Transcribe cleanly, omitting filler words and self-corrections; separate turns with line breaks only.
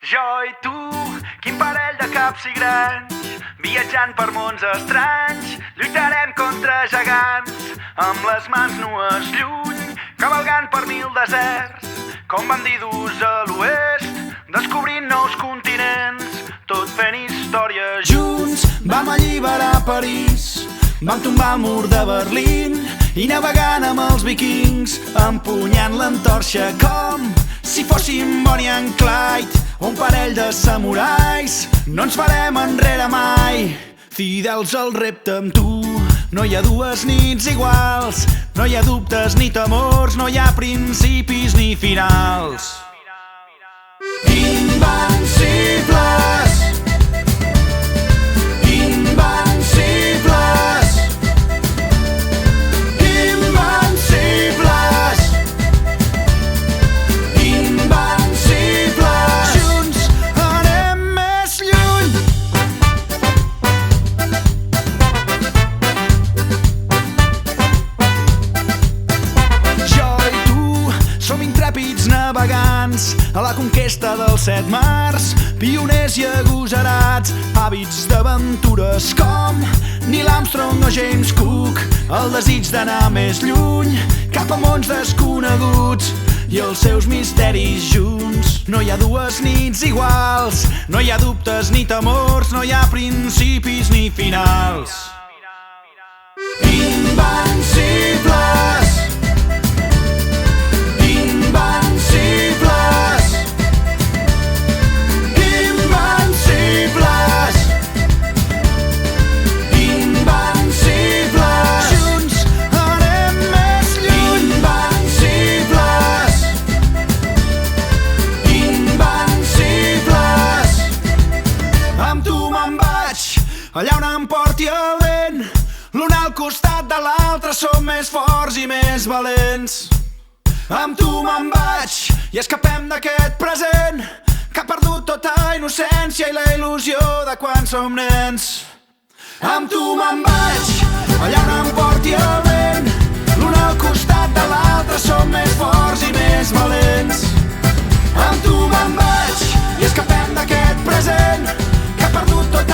Jo i tu, quin parell de caps i grans, viatjant per mons estranys, lluitarem contra gegants, amb les mans nues lluny, cavalgant per 1000 deserts, com bandidus a l'oest, descobrint nous continents, tot fent història junts. Vam alliberar París, vam tombar el mur de Berlín i navegant amb els vikings, empunyant l'antorxa com si fóssim Bonnie and Clyde, un parell de samurais. No ens farem enrere mai, fidels al repte amb tu. No hi ha dues nits iguals, no hi ha dubtes ni temors, no hi ha principis ni finals. Invencibles, invencibles, invencibles, invencibles. Junts anem més lluny. Jo i tu som intrèpids navegants a la conquesta dels 7 mars, pioners i agosarats, hàbits d'aventures com Neil Armstrong o James Cook, el desig d'anar més lluny, cap a mons desconeguts i els seus misteris junts. No hi ha dues nits iguals, no hi ha dubtes ni temors, no hi ha principis ni finals. Invencibles, invencibles, invencibles, invencibles. Junts anem més lluny. Invencibles, invencibles. Amb tu me'n vaig, allà on em porti el vent. L'un al costat de l'altre som més forts i més valents. Amb tu me'n vaig i escapem d'aquest present que ha perdut tota innocència i la il·lusió de quan som nens. Amb tu me'n vaig, allà on em porti el vent. L'un al costat de l'altre som més forts i més valents. Amb tu me'n vaig i escapem d'aquest present que ha perdut tota